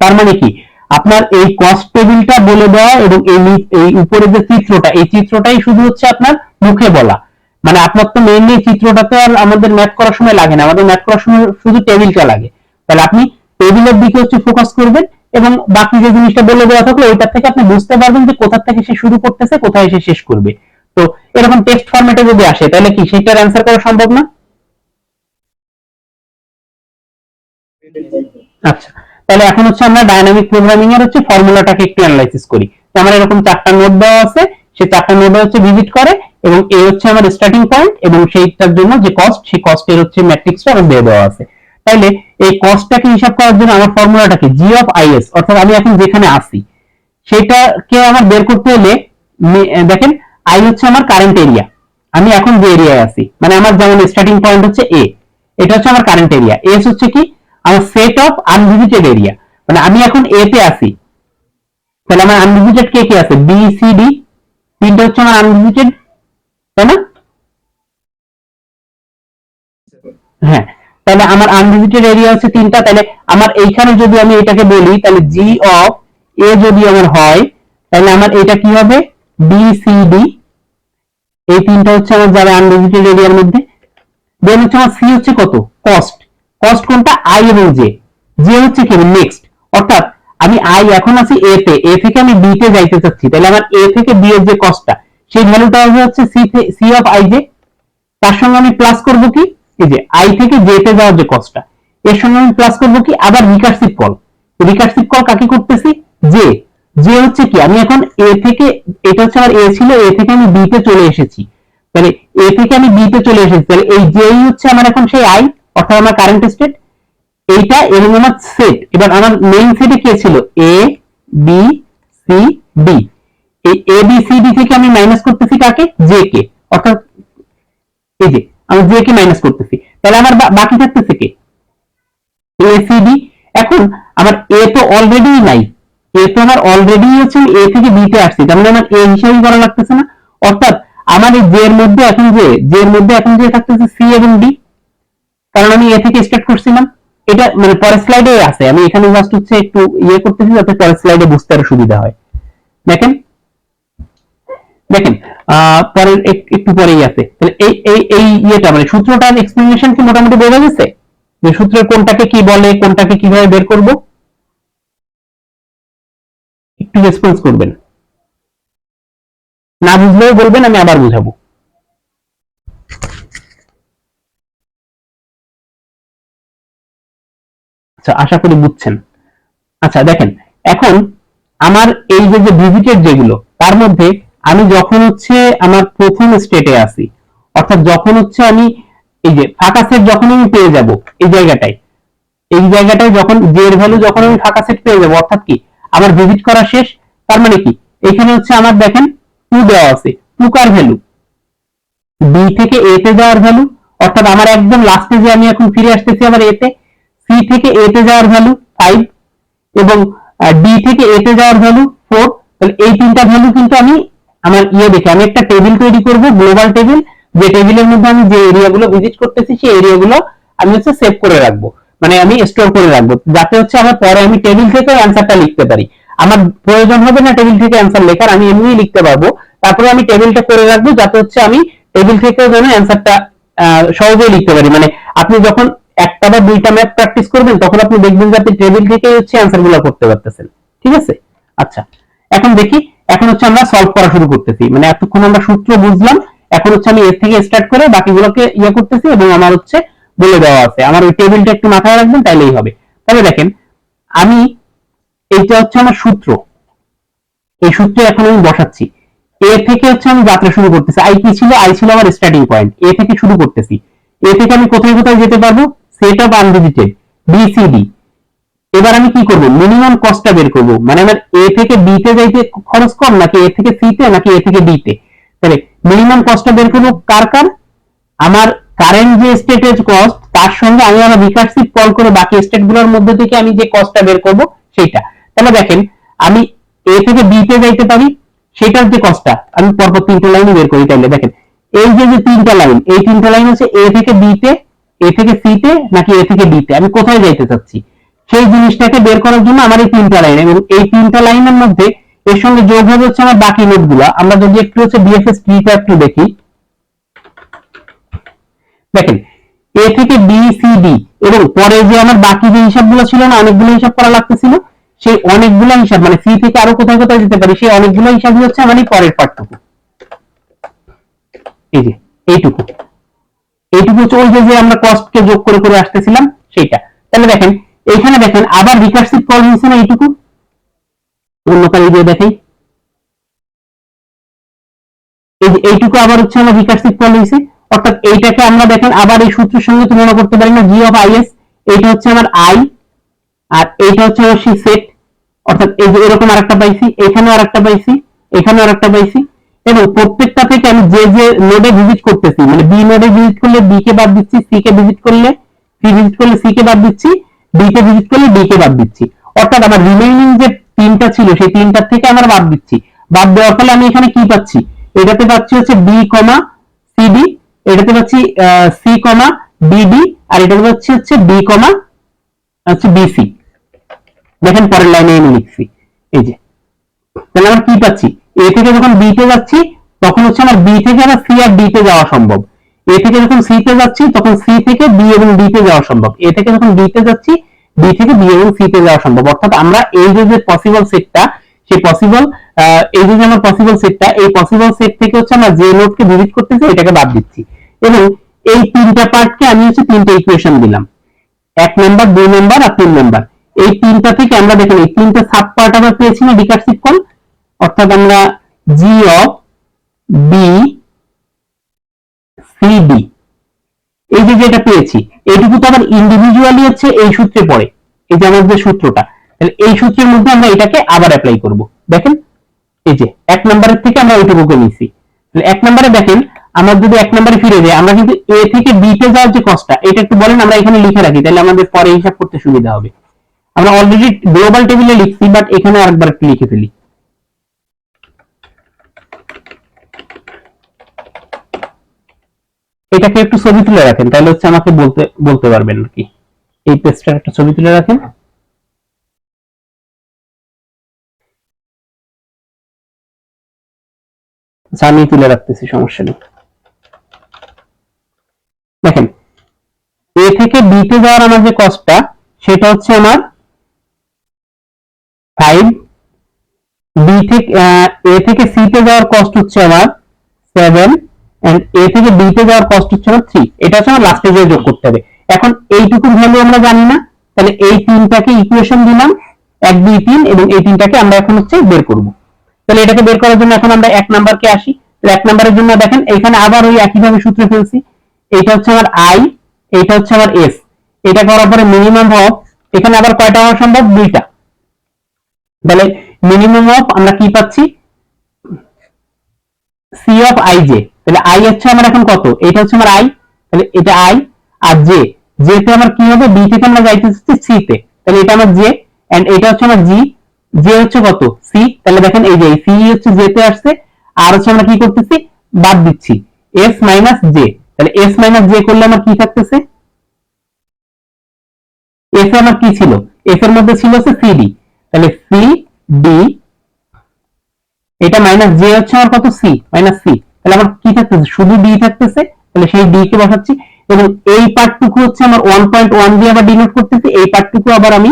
তার মানে কি আপনার এই কস্ট টেবিলটা বলে দেওয়া এবং এই উপরে যে চিত্রটা, এই চিত্রটাই শুধু হচ্ছে আপনার মুখে বলা, মানে আপনার তো মেইনলি চিত্রটাতে আর আমাদের ম্যাথ করার সময় লাগে না, আমাদের ম্যাথ করার সময় শুধু টেবিলটা লাগে। তাহলে আপনি টেবিলের দিকে হচ্ছে ফোকাস করবেন, এবং বাকি যে জিনিসটা বলে দেওয়া থাকলো ওইটার থেকে আপনি বুঝতে পারবেন যে কোথা থেকে সে শুরু করতেছে, কোথায় সে শেষ করবে। তো এরকম টেক্সট ফরম্যাটে যদি আসে তাহলে কি সেটার অ্যান্সার করা সম্ভব না? আচ্ছা, তাহলে এখন হচ্ছে আমরা ডায়নামিক প্রোগ্রামিং এর হচ্ছে ফর্মুলাটাকে একটু অ্যানালাইসিস করি। আমার এরকম 4টা নোড দেওয়া আছে, সেই 4টা নোডে হচ্ছে ভিজিট করে এবং এ হচ্ছে আমার স্টার্টিং পয়েন্ট এবং সেইটার জন্য যে কস্ট, সেই কস্টের হচ্ছে ম্যাট্রিক্সটা আমার দিয়ে দেওয়া আছে। তাইলে এই কস্টটাকে হিসাব করার জন্য আমার ফর্মুলাটাকে জি অফ আইএস, অর্থাৎ আমি এখন যেখানে আছি সেটাকে আমার বের করতে হলে দেখেন আই হচ্ছে আমার কারেন্ট এরিয়া, আমি এখন যে এরিয়ায় আছি, মানে আমার যেমন স্টার্টিং পয়েন্ট হচ্ছে এ, এটা হচ্ছে আমার কারেন্ট এরিয়া। এস হচ্ছে কি আমার সেট অফ আনভিজিটেড এরিয়া, মানে আমি এখন এ তে আছি, তাহলে আমার আনভিজিটেড কে কে আছে, বি সি ডি, তিনটা হচ্ছে আমার আনভিজিটেড, তাই না? হ্যাঁ, তাহলে আমার আনভিজিটেড এরিয়া হচ্ছে 3টা। তাহলে আমার এইখানে যদি আমি এটাকে বলি তাহলে জি অফ এ যদি আমার হয় তাহলে আমার এটা কি হবে, বি সি ডি, এই 3টা হচ্ছে আমার যাবে আনভিজিটেড এরিয়ার মধ্যে। দেন হচ্ছে আমার সি হচ্ছে কত, কস্ট, কস্ট কোনটা, আই এবং জে, জে হচ্ছে কি নেক্সট, অর্থাৎ আমি আই এখন আছি এ তে, এ থেকে আমি বি তে যাইতে চাচ্ছি, তাহলে আমার এ থেকে বি এর যে কস্টটা সেই ভ্যালুটা হবে হচ্ছে সি অফ আই জে। তার সঙ্গে আমি প্লাস করব কি, এই যে আই থেকে জে তে যাওয়ার যে কস্টটা, এর সঙ্গে আমি প্লাস করব কি আবার রিকার্সিভ কল। রিকার্সিভ কল কাকে করতেছি, জে, জে হচ্ছে কি আমি এখন এ থেকে, এটা হচ্ছে আমার এ ছিল, এ থেকে আমি বি তে চলে এসেছি, তাহলে এ থেকে আমি বি তে চলে এসেছি, তাহলে এই জেই হচ্ছে আমার এখন সেই আই, অর্থাৎ আমার কারেন্ট স্টেট এইটা, এবং আমার সেট, এবার আমার মেইন সেটে কে ছিল, এ বি সি ডি, এই এ বি সি ডি থেকে আমি মাইনাস করতেছি কাকে, জে কে, অর্থাৎ এই যে আমি জে কে মাইনাস করতেছি, তাহলে আমার বাকি থাকতেছে কে, এ সি ডি। এখন আমার এ তো অলরেডি নাই, এ তো আমার অলরেডি হচ্ছে এ থেকে বি তে আসছি, তার মানে আমার এ হিসাবই করা লাগতেছে না, অর্থাৎ আমার এই জে এর মধ্যে এখন যে থাকতেছে সি এবং ডি, কারণ আমি এ থেকে স্টার্ট করছিলাম। এটা মানে পরের স্লাইডে আছে, আমি এখানে জাস্ট হচ্ছে একটু ইয়ে করতেছি যাতে পরের স্লাইডে বুঝতে আরো সুবিধা হয়। দেখেন দেখেন পরের একটু পরেই আছে, তাহলে এই ইয়েটা মানে সূত্রটার এক্সপ্লেনেশন কি মোটামুটি বোঝা গেছে, যে সূত্রের কোনটাকে কি বলে, কোনটাকে কিভাবে বের করব, একটু রেসপন্স করবেন, না বুঝলেও বলবেন, আমি আবার বুঝাবো। আচ্ছা, আশা করি বুঝছেন। আচ্ছা দেখেন, এখন আমার এই যে ভিজিটেড যেগুলো, তার মধ্যে আমি যখন হচ্ছে আমার প্রথম স্টেটে আসি, অর্থাৎ যখন হচ্ছে আমি এই যে ফাঁকা সেট যখন আমি পেয়ে যাব এই জায়গাটায় যখন জে এর ভ্যালু যখন আমি ফাঁকা সেট পেয়ে যাব, অর্থাৎ কি আমার ভিজিট করা শেষ, তার মানে কি এখানে হচ্ছে আমার দেখেন 2 দেওয়া আছে, 2 কার ভ্যালু, বি থেকে এ তে যাওয়ার ভ্যালু, অর্থাৎ আমার একদম লাস্টে যে আমি এখন ফিরে আসতেছি আমার এ তে, সি থেকে এ তে যাওয়ার ভ্যালু 5 এবং ডি থেকে এ তে যাওয়ার ভ্যালু 4। তাহলে এই 3টা ভ্যালু কিন্তু আমি আমার ইয়ে দেখে আমি একটা টেবিল তৈরি করব, গ্লোবাল টেবিল, যে টেবিলের মধ্যে আমি যে এরিয়াগুলো ভিজিট করতেছি সেই এরিয়াগুলো আমি হচ্ছে সেভ করে রাখবো, মানে আমি স্টোর করে রাখবো, যাতে হচ্ছে আমার পরে আমি টেবিল থেকে অ্যান্সারটা লিখতে পারি। আমার প্রয়োজন হবে না টেবিল থেকে অ্যান্সার লেখার, আমি এমনিই লিখতে পারবো। তারপরে আমি টেবিলটা করে রাখবো যাতে হচ্ছে আমি টেবিল থেকে যেন অ্যান্সারটা সহজেই লিখতে পারি। মানে আপনি যখন একটা বা দুইটা ম্যাথ প্র্যাকটিস করবেন তখন আপনি দেখবেন যে আপনি টেবিল থেকে হচ্ছে অ্যান্সার গুলো করতে পারতেছেন। ঠিক আছে? আচ্ছা, এখন দেখি, এখন হচ্ছে আমরা সলভ করা শুরু করতেছি, মানে এতক্ষণ আমরা সূত্র বুঝলাম, এখন হচ্ছে আমি এর থেকে স্টার্ট করে বাকিগুলোকে ইয়ে করতেছি এবং আমার হচ্ছে বলে দেওয়া আছে, আমার ওই টেবিলটা একটু মাথায় রাখবেন তাইলেই হবে। তবে দেখেন, আমি এইটা হচ্ছে আমার সূত্র, এই সূত্রে এখন আমি বসাচ্ছি, এ থেকে হচ্ছে আমি যাত্রা শুরু করতেছি, আই কি ছিল, আই ছিল আমার স্টার্টিং পয়েন্ট, এ থেকে শুরু করতেছি, এ থেকে আমি কোথায় কোথায় যেতে পারবো, সেট অফ আনভিজিটেড বিসিডি। এবার আমি কি করব, মিনিমাম কস্টটা বের করব, মানে আমার এ থেকে বি তে যাইতে খরচ কম নাকি এ থেকে সি তে নাকি এ থেকে ডি তে, তাহলে মিনিমাম কস্টটা বের করব কার কার, আমার কারেন্ট যে স্টেটের কস্ট তার সঙ্গে আমি আমার রিকার্সিভ কল করে বাকি স্টেটগুলোর মধ্যে থেকে আমি যে কস্টটা বের করব সেইটা। তাহলে দেখেন, আমি এ থেকে বি তে যাইতে পারি, সেটার যে কস্টটা আমি পরপর 3টে লাইন বের করি। তাহলে দেখেন, এই যে 3টা লাইন, এই 3টা লাইন হচ্ছে এ থেকে বি তে, এ থেকে সি তে নাকি এ থেকে ডি তে, আমি কোথায় যাইতে চাচ্ছি সেই জিনিসটাকে বের করার জন্য আমার এই 3টা লাইন, এবং এই 3টা লাইনের মধ্যে এর সঙ্গে যোগ হবে হচ্ছে আমার বাকি নোটগুলো। আমরা যদি একটু হচ্ছে বিএফএস ট্রিটা একটু দেখি, দেখেন এ থেকে বি সি ডি, এবং পরে যে আমার বাকি যে হিসাবগুলো ছিল না, অনেকগুলো হিসাব করা লাগতেছিল, সেই অনেকগুলো হিসাব মানে সি থেকে আরো কোথায় কোথায় যেতে পারি সেই অনেকগুলো হিসাবই হচ্ছে আমার এই পরের পার্টটুকু। এই যে এইটুকু হচ্ছে ওই যে আমরা কস্ট কে যোগ করে করে আসতেছিলাম সেটা। তাহলে দেখেন এইখানে দেখেন আবার রিকার্সিভ কল হয়েছে না এইটুকু, অন্য কালি দিয়ে দেখাই, এই যে এইটুকু আবার হচ্ছে আমার রিকার্সিভ কল হয়েছে। অর্থাৎ এইটাকে আমরা দেখেন আবার এই সূত্রের সঙ্গে তুলনা করতে পারি না, জি অফ আইএস, এইটা হচ্ছে আমার আই আর এইটা হচ্ছে আমার সি সেট। অর্থাৎ এই যে এরকম আরেকটা পাইছি, এখানেও আরেকটা পাইছি, এখানেও আরেকটা পাইছি, এবং প্রত্যেকটা থেকে আমি যে যে নোডে ভিজিট করতেছি, মানে বি নোডে ভিজিট করলে বি কে বাদ দিচ্ছি, সি কে ভিজিট করলে সি ভিজিট করলে সি কে বাদ দিচ্ছি, ডি কে ভিজিট করলে ডি কে বাদ দিচ্ছি। অর্থাৎ আমার রিমেইনিং যে তিনটা ছিল সেই তিনটার থেকে আমার বাদ দিচ্ছি। বাদ দেওয়ার ফলে আমি এখানে কি পাচ্ছি, এটাতে পাচ্ছি হচ্ছে বি কমা সিডি, এটাতে পাচ্ছি সি কমা ডিডি, আর এটাতে পাচ্ছি হচ্ছে বি কমা হচ্ছে বিসি। দেখেন পরের লাইনে আমি লিখছি, এই যে তাহলে আমরা কি পাচ্ছি, এ থেকে যখন বি তে যাচ্ছি তখন হচ্ছে আমার বি থেকে আবার সি আর ডি তে যাওয়া সম্ভব, এ থেকে যখন সি তে যাচ্ছি তখন সি থেকে বি এবং ডি তে যাওয়া সম্ভব, এ থেকে যখন বি তে যাচ্ছি ডি থেকে বি এবং সি তে যাওয়া সম্ভব। অর্থাৎ আমরা এই যে পসিবল সেটটা, সেই পসিবল এই যে আমার পসিবল সেটটা, এই পসিবল সেট থেকে হচ্ছে আমরা যে নোডকে ভিজিট করতেছি এটাকে বাদ দিচ্ছি, এবং এই তিনটা পার্টকে আমি হচ্ছে তিনটা ইকুয়েশন দিলাম, 1 নাম্বার 2 নাম্বার আর 3 নাম্বার। এই তিনটা থেকে আমরা দেখেন এই তিনটা সাব পার্ট আমরা পেয়েছি না রিকার্সিভ কল। অর্থাৎ আমরা জি অফ বি সি ডি এই যে যেটা পেয়েছি এইটুকু তো আবার ইন্ডিভিজুয়ালি হচ্ছে এই সূত্রে পড়ে, এই যে আমাদের যে সূত্রটা, তাহলে এই সূত্রের মধ্যে আমরা এটাকে আবার অ্যাপ্লাই করব। দেখেন এই যে 1 নাম্বারের থেকে আমরা ওইটুকুকে নিয়েছি, তাহলে 1 নাম্বারে দেখেন আমরা যদি 1 নাম্বারে ফিরে যাই, আমরা কিন্তু এ থেকে বি তে যাওয়ার যে কস্টটা এটা একটু বলেন, আমরা এখানে লিখে রাখি তাহলে আমাদের পরে হিসাব করতে সুবিধা হবে। আমরা অলরেডি গ্লোবাল টেবিলে লিখছি, বাট এখানে আরেকবার একটু লিখে ফেলি। এটাকে একটু ছবি তুলে রাখেন, তাহলে হচ্ছে আমাকে বলতে পারবেন নাকি। এই পেজটার একটা ছবি তুলে রাখেন। আচ্ছা আমি তুলে রাখতেছি, সমস্যা নেই। দেখেন এ থেকে বি তে যাওয়ার আমার যে কস্টটা সেটা হচ্ছে আমার 5, বি থেকে এ থেকে সি তে যাওয়ার কস্ট হচ্ছে আমার 7, এন্ড এ থেকে বি তে যাওয়ার কস্ট হচ্ছে আমার 3। এটা হচ্ছে আমার লাস্টে যে যোগ করতে হবে। এখন এইটুকুর ভ্যালু আমরা জানি না, তাহলে এই তিনটাকে ইকুয়েশন দিলাম 1 2 3, এবং এই তিনটাকে আমরা এখন হচ্ছে বের করব। তাহলে এটাকে বের করার জন্য এখন আমরা 1 নাম্বারকে আসি। তাহলে 1 নাম্বারের জন্য দেখেন এখানে আবার ওই একই ভাবে সূত্রে ফেলছি, এইটা হচ্ছে আমার আই, এইটা হচ্ছে আমার এস। এটা করার পরে মিনিমাম অফ, এখানে আবার কয়টা হওয়া সম্ভব, দুইটা। তাহলে মিনিমাম অফ আমরা কি পাচ্ছি, সি অফ আই জে। তাহলে আই হচ্ছে আমার এখন কত, এটা হচ্ছে আমার আই, তাহলে এটা আই, আর জে, জে তে আমার কি হবে, বি থেকে আমরা যাইতেছি সি তে, তাহলে এটা আমার জে, এন্ড এটা হচ্ছে আমার জি, জে হচ্ছে কত, সি। তাহলে দেখেন এই যে সি হচ্ছে জে তে আসছে, আর হচ্ছে আমরা কি করতেছি, বাদ দিচ্ছি এস মাইনাস জে। তাহলে এস মাইনাস জে করলে আমার কি থাকতেছে, এস এ আমার কি ছিল, এস এর মধ্যে ছিল হচ্ছে সিডি, তাহলে সি ডি, এটা মাইনাস জে হচ্ছে আমার কত, সি মাইনাস সি। তাহলে আমার কি থাকতেছে, শুধু ডি থাকতেছে, তাহলে সেই ডি কে বসাচ্ছি, এবং এই পার্টটুকু হচ্ছে আমার 1.1 দিয়ে আবার ডিনোট করতেছি, এই পার্টটুকু আবার আমি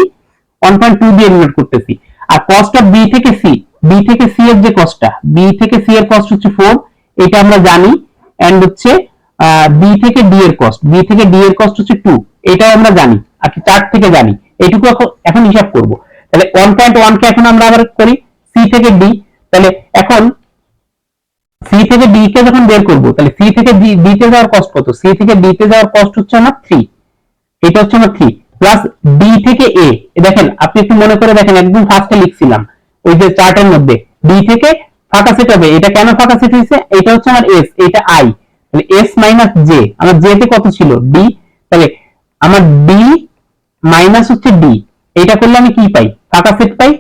1.2 দিয়ে ডিনোট করতেছি। আর কস্ট অফ বি থেকে সি, বি থেকে সি এর যে কস্টটা, বি থেকে সি এর কস্ট হচ্ছে 4, এটা আমরা জানি, এন্ড হচ্ছে বি থেকে ডি এর কস্ট, বি থেকে ডি এর কস্ট হচ্ছে 2, এটাও আমরা জানি, আর কি চার্ট থেকে জানি। এইটুকু এখন হিসাব করব। তাহলে 1.1 কে এখন আমরা আবার করি সি থেকে ডি, তাহলে এখন সি থেকে ডি কে যখন বের করব, তাহলে সি থেকে ডি তে যাওয়ার কস্ট কত, সি থেকে ডি তে যাওয়ার কস্ট হচ্ছে আমার 3, এটা হচ্ছে আমার 3 প্লাস ডি থেকে এ। দেখেন আপনি একটু মনে করে দেখেন, একদম ফার্স্টে লিখছিলাম ওই যে চার্টের মধ্যে, ডি থেকে ফাঁকা সেট হবে, এটা কেন ফাঁকা সেট হয়েছে, এটা হচ্ছে আমার এস, এটা আই, তাহলে এস মাইনাস জে, আমার জে তে কত ছিল, ডি, তাহলে আমার ডি মাইনাস হচ্ছে ডি, এটা করলে আমি কি পাই, ফাঁকা সেট পাই।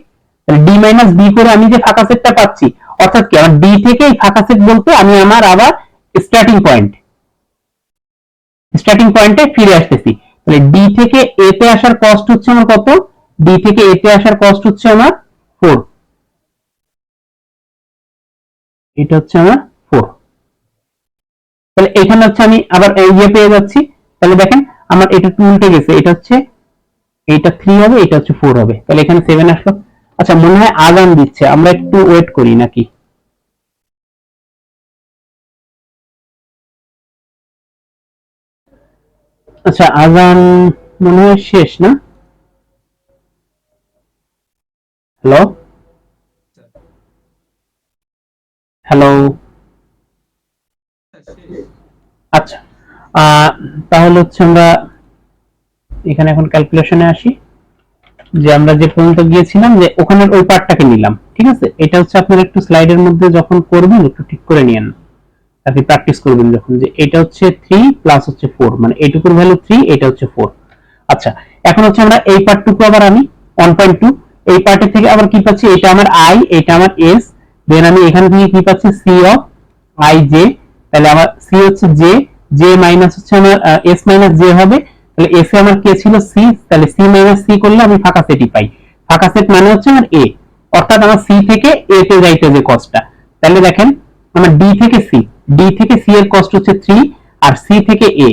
তাহলে ডি মাইনাস ডি করে আমি যে ফাঁকা সেটটা পাচ্ছি, অর্থাৎ কি আমার ডি থেকে এই ফাঁকা সেট বলতে আমি আমার আবার স্টার্টিং পয়েন্টে ফিরে আসতেছি। তাহলে ডি থেকে এ তে আসার কস্ট হচ্ছে আমার কত, ডি থেকে এ তে আসার কস্ট হচ্ছে আমার 4, এটা হচ্ছে আমার 4। তাহলে এখানে হচ্ছে আমি আবার ইয়ে পেয়ে যাচ্ছি। তাহলে দেখেন আমার এটা 2 উল্টে গেছে, এটা হচ্ছে, এটা 3 হবে, এটা হচ্ছে 4 হবে, তাহলে এখানে 7 আসলো। আচ্ছা মনে হয় আজান দিচ্ছে, আমরা একটু ওয়েট করি নাকি। আচ্ছা, আজান মনে হয় শেষ না? Hello hello. আচ্ছা, তাহলে হচ্ছে আমরা এখানে এখন ক্যালকুলেশনে আসি, যে আমরা যে পর্যন্ত গিয়েছিলাম যে ওখানের ওই পার্টটাকে নিলাম, ঠিক আছে? এটা হচ্ছে আপনারা একটু স্লাইডের মধ্যে যখন করবেন একটু ঠিক করে নিয়েন, আপনি প্র্যাকটিস করবেন যখন, যে এটা হচ্ছে 3 প্লাস হচ্ছে 4, মানে এইটুকুর ভ্যালু 3, এটা হচ্ছে 4। আচ্ছা, এখন হচ্ছে আমরা এই পার্টটুকু আবার আনি 1.2, এই পার্টের থেকে আবার কি পাচ্ছি, এটা আমার i, এটা আমার s, দেন আমি এখান থেকে কি পাচ্ছি c অফ i j, তাহলে আমার c হচ্ছে j, j মাইনাস হচ্ছে আমার s মাইনাস j হবে, তাহলে s এ আমার কে ছিল c, তাহলে c মাইনাস c করলে আমি ফাঁকা সেটই পাই। ফাঁকা সেট মানে হচ্ছে আমার a, অর্থাৎ আমার c থেকে a তে যাইতে যে কস্টটা, তাহলে দেখেন আমার d থেকে c এর কস্ট হচ্ছে 3, আর c থেকে a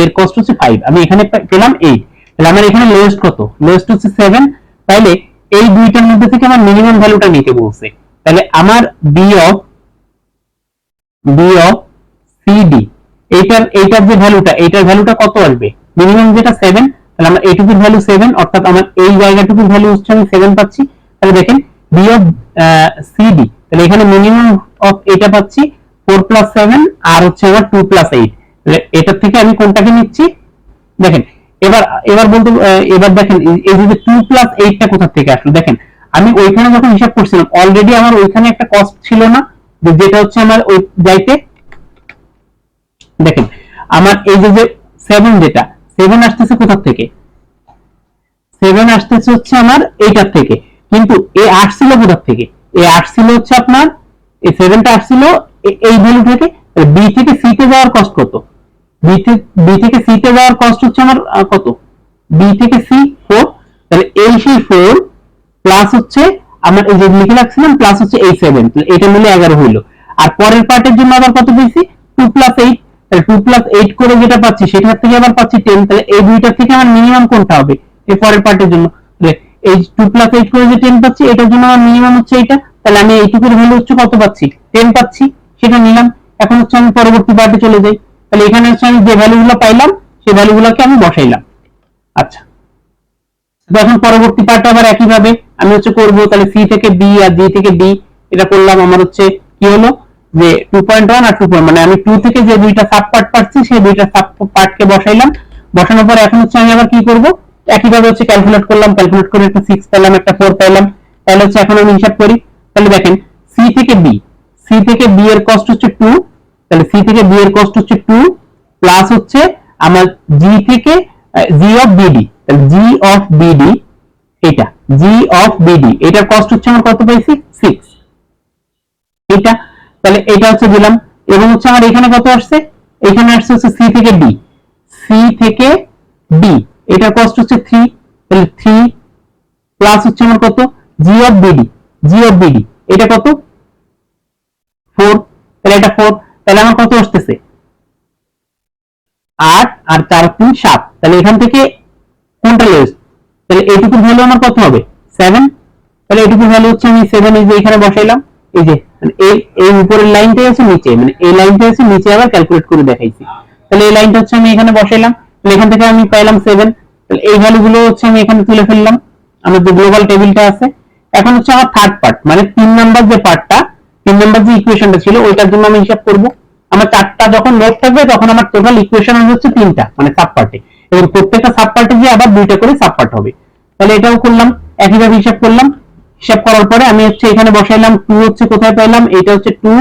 এর কস্ট হচ্ছে 5, আমি এখানে পেলাম 8, তাহলে আমার এখানে লোয়েস্ট কত, লোয়েস্ট হচ্ছে 7, তাহলে এই দুইটার মধ্যে থেকে আমার মিনিমাম ভ্যালুটা নিতে বলছে, তাহলে আমার b অফ cd, এইটার যে ভ্যালুটা, এইটার ভ্যালুটা কত আসবে, মিনিমাম যেটা 7, তাহলে আমার এইটুকুর ভ্যালু 7, অর্থাৎ আমার এই জায়গাটুকুর ভ্যালু হচ্ছে আমি 7 পাচ্ছি। তাহলে দেখেন b অফ cd, তাহলে এখানে মিনিমাম অফ এটা পাচ্ছি 4 প্লাস 7, আর হচ্ছে আমার 2 প্লাস 8, তাহলে এটার থেকে আমি কোনটাকে নিচ্ছি, দেখেন এবার বলতে এবার দেখেন এই যে 2 প্লাস 8টা কোথা থেকে আসলো, দেখেন আমি ওইখানে যখন হিসাব করছিলাম অলরেডি আমার ওইখানে একটা কস্ট ছিল না, যেটা হচ্ছে আমার ওই যাইতে, দেখেন আমার এই যে 7, যেটা 7 আসতেছে কোথা থেকে, 7 আসতেছে হচ্ছে আমার এইটার থেকে, কিন্তু এ আসছিল কোথা থেকে, এ আসছিল হচ্ছে আপনার এই 7টা আসছিল এই ভ্যালু থেকে, বি থেকে সি তে যাওয়ার কস্ট কত, বি থেকে সি তে যাওয়ার কস্ট হচ্ছে আমার কত, বি থেকে সি 4, তাহলে এই সেই 4 প্লাস হচ্ছে আমার এই যে লিখে রাখছিলাম প্লাস হচ্ছে এই 7, তাহলে এটা মিলে 11 হইলো, আর পরের পার্টের জন্য আবার কত পেয়েছি 2 প্লাস 8, তাহলে 2 প্লাস 8 করে যেটা পাচ্ছি সেটার থেকে আবার পাচ্ছি 10, তাহলে এই দুইটার থেকে আমার মিনিমাম কোনটা হবে এই পরের পার্টের জন্য, তাহলে এই 2 প্লাস 8 করে যে 10 পাচ্ছি এটার জন্য আমার মিনিমাম হচ্ছে এটা, তাহলে আমি এইটুকুর ভ্যালু হচ্ছে কত পাচ্ছি 10 পাচ্ছি, সেটা নিলাম। এখন হচ্ছে আমি পরবর্তী পার্টে চলে যাই, তাহলে এখানে হচ্ছে আমি যে ভ্যালুগুলো পাইলাম সেই ভ্যালুগুলোকে আমি বসাইলাম। আচ্ছা, যখন পরবর্তী পার্ট আবার একই ভাবে আমি হচ্ছে করব, তাহলে সি থেকে বি আর জি থেকে ডি, এটা করলাম, আমার হচ্ছে কি হলো যে 2.1 আর 2, মানে আমি 2 থেকে যে দুইটা সাব পার্ট পাচ্ছি সেই দুইটা সাব পার্টকে বসাইলাম, বসানোর পর এখন হচ্ছে আমি আবার কি করব, একই ভাবে হচ্ছে ক্যালকুলেট করলাম, ক্যালকুলেট করে একটা 6 পেলাম, একটা 4 পেলাম, তাহলে হচ্ছে এখন আমি হিসাব করি, তাহলে দেখেন সি থেকে বি এর কস্ট হচ্ছে 2, তাহলে সি থেকে বি এর কস্ট হচ্ছে 2 প্লাস হচ্ছে আমার জি থেকে জি অফ বিডি, তাহলে জি অফ বিডি, এটা জি অফ বিডি এটার কস্ট হচ্ছে আমার কত পাইছি 6, এটা তাহলে এটা হচ্ছে দিলাম, এবং হচ্ছে আমার এখানে কত আসছে, এখানে আসছে হচ্ছে সি থেকে ডি, এটার কস্ট হচ্ছে 3, তাহলে 3 প্লাস হচ্ছে আমার কত জি অফ বিডি, এটা কত 4, তাহলে এটা 4, তাহলে আমার কত আসতেছে 8 আর 4 3 7, তাহলে এখান থেকে কোনটা লোয়েস্ট, তাহলে এইটুকু ভ্যালু আমার কত হবে 7, তাহলে এইটুকু ভ্যালু হচ্ছে আমি 7 এই যে এখানে বসাইলাম, এই যে এই উপরের লাইনটাই আছে নিচে, মানে এই লাইনটা আছে নিচে, আবার ক্যালকুলেট করে দেখাইছি, তাহলে এই লাইনটা হচ্ছে আমি এখানে বসাইলাম, তাহলে এখান থেকে আমি পাইলাম 7, তাহলে এই ভ্যালুগুলো হচ্ছে আমি এখানে তুলে ফেললাম আমার যে গ্লোবাল টেবিলটা আছে। এখন হচ্ছে আমার থার্ড পার্ট, মানে 3 নাম্বার যে পার্টটা, 3 নাম্বার যে ইকুয়েশনটা ছিল ওইটার জন্য আমি হিসাব করব, আমার 4টা যখন নোট থাকবে তখন আমার টোটাল ইকুয়েশন হচ্ছে 3টা, মানে সাব পার্টে, এবং প্রত্যেকটা সাব পার্টে গিয়ে আবার 2টা করে সাব পার্ট হবে, তাহলে এটাও করলাম, একইভাবে হিসাব করলাম, হিসাব করার পরে আমি হচ্ছে এখানে বসাইলাম 2 হচ্ছে কোথায় পাইলাম, এটা হচ্ছে 2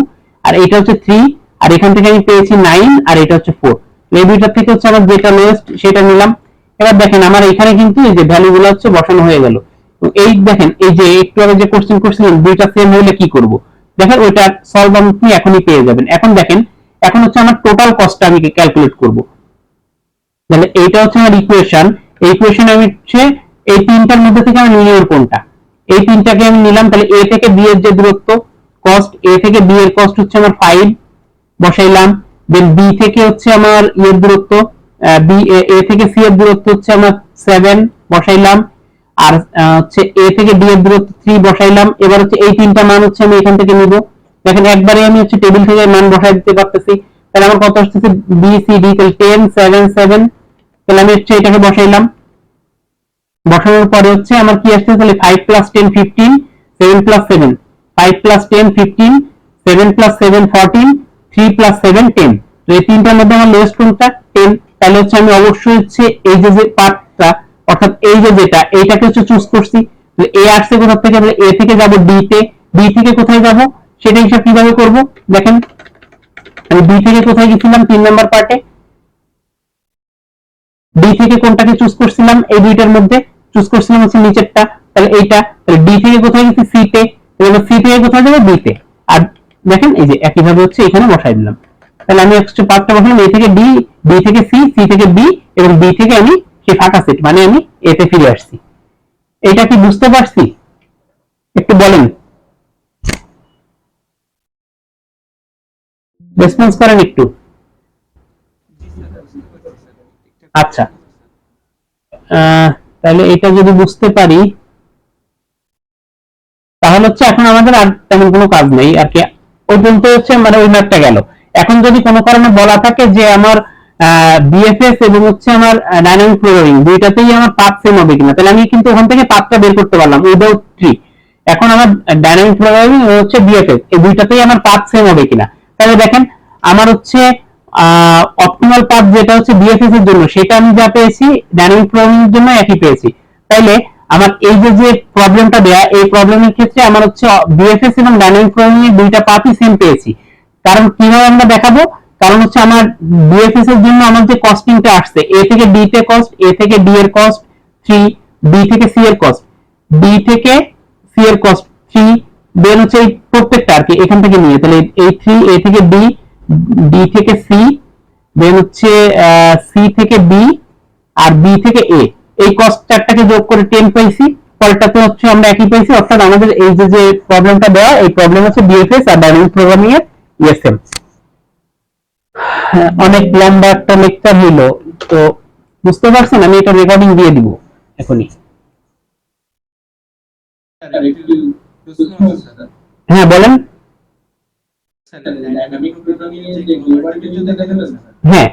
আর এটা হচ্ছে 3, আর এখান থেকে আমি পেয়েছি 9 আর এটা হচ্ছে 4, এই দুইটার থেকে হচ্ছে আমার যেটা লোয়েস্ট সেটা নিলাম। এবার দেখেন আমার এখানে কিন্তু এই যে ভ্যালুগুলো হচ্ছে বসানো হয়ে গেল, এই দেখেন এই যে একটু আগে যে কোশ্চেন করছিলেন দুইটা সেম হলে কি করব, দেখেন ওইটা সলভ আপনি এখনই পেয়ে যাবেন। এখন দেখেন এখন হচ্ছে আমার টোটাল কস্টটা আমি ক্যালকুলেট করব, তাহলে এইটা হচ্ছে আমার ইকুয়েশন, এই ইকুয়েশন আমি হচ্ছে এই তিনটার মধ্যে থেকে আমি নিয়ে কোনটা, এই তিনটাকে আমি নিলাম, তাহলে এ থেকে বি এর যে দূরত্ব কস্ট, এ থেকে বি এর কস্ট হচ্ছে আমার 5 বসাইলাম, দেন বি থেকে হচ্ছে আমার এর দূরত্ব, বি এ থেকে সি এর দূরত্ব হচ্ছে আমার 7 বসাইলাম, আর হচ্ছে এ থেকে ডি এর দূরত্ব 3 বসাইলাম। এবার হচ্ছে এই তিনটা মান হচ্ছে আমি এখান থেকে নিব, দেখেন একবারে আমি হচ্ছে টেবিল থেকে মান বসাই দিতে পারতেছি, তাহলে আমার কত আসছে বি সি ডি, তাহলে 10 7 7 তাহলে আমি হচ্ছে এটাকে বসাইলাম, বসানোর পরে হচ্ছে আমার কি আসছে, তাহলে 5 + 10 15, 7 + 7, 5 + 10 15, 7 + 7 14, 3 + 7 10। তো এই তিনটার মধ্যে আমার লোয়েস্ট কোনটা, 10। তাহলে হচ্ছে আমি অবশ্যই হচ্ছে এই যে পার্টটা, অর্থাৎ এই যে যেটা, এইটাকে হচ্ছে চুজ করছি। তাহলে এ আসছে কোথা থেকে, তাহলে এ থেকে যাব ডি তে, ডি থেকে কোথায় যাব সেটা হিসাব কিভাবে করব দেখেন। আমি ডি থেকে কোথায় গেছিলাম, 3 নাম্বার পার্টে, ডি থেকে কোনটাকে চুজ করছিলাম, এই দুইটার মধ্যে চুজ করছিলাম হচ্ছে নিচেরটা, তাহলে এইটা। তাহলে ডি থেকে কোথায় গেছি, সি তে, তাহলে সি থেকে কোথায় যাবে, বি তে। আর দেখেন এই যে একইভাবে হচ্ছে এখানে বসাই দিলাম। তাহলে আমি হচ্ছে পার্টটা বসালাম, এ থেকে ডি, ডি থেকে সি, সি থেকে বি, এবং বি থেকে আমি সেই ফাঁকা সেট মানে আমি এ তে ফিরে আসছি। এটা কি বুঝতে পারছি, একটু বলেন, রেসপন্স করেন একটু। আচ্ছা, তাহলে এটা যদি বুঝতে পারি তাহলে হচ্ছে এখন আমাদের আর তেমন কোনো কাজ নেই আর কি, ওই পর্যন্ত হচ্ছে মানে ওই ম্যাপটা গেল। এখন যদি কোনো কারণে বলা থাকে যে আমার বিএফএস এবং হচ্ছে আমার ডাইনামিক প্রোগ্রামিং দুইটাতেই আমার পাথ সেম হবে কিনা, তাহলে আমি কিন্তু ওখান থেকে পাথটা বের করতে পারলাম উইদাউট ট্রি। এখন আমার ডাইনামিক প্রোগ্রামিং হচ্ছে বিএফএস, এই দুইটাতেই আমার পাথ সেম হবে কিনা। তাহলে দেখেন আমার হচ্ছে অপটিমাল পাথ যেটা হচ্ছে বিএফএস এর জন্য সেটা আমি যা পেয়েছি ডাইনামিক প্রোগ্রামিং এর জন্য একই পেয়েছি। তাইলে আমার এই যে প্রবলেমটা দেয়া, এই প্রবলেমের ক্ষেত্রে আমার হচ্ছে বিএফএস এবং ডাইনামিক প্রোগ্রামিং এর দুইটা পাথই সেম পেয়েছি। কারণ কিভাবে আমরা দেখাবো, কারণ হচ্ছে আমার বিএফএস এর জন্য আমার যে কস্টিংটা আসছে, এ থেকে ডি তে কস্ট, এ থেকে ডি এর কস্ট 3, বি থেকে সি এর কস্ট, বি থেকে সি এর কস্ট 3, দেন হচ্ছে এই প্রত্যেকটা আর কি এখান থেকে নিয়ে, তাহলে এই 3, এ থেকে ডি, ডি থেকে সি, দেন হচ্ছে সি থেকে বি, আর বি থেকে এ, এই কস্ট চারটাকে যোগ করে 10 পাইছি। পরেরটাতে হচ্ছে আমরা একই পাইছি, অর্থাৎ আমাদের এই যে প্রবলেমটা দেওয়া, এই প্রবলেম হচ্ছে বিএফএস আর ডাইনামিক প্রোগ্রামিং এর ইএসএম। অনেক লম্বা একটা লেকচার হইলো, তো বুঝতে পারছেন, আমি এটা রেকর্ডিং দিয়ে দিব এখনই। হ্যাঁ বলেন। হ্যাঁ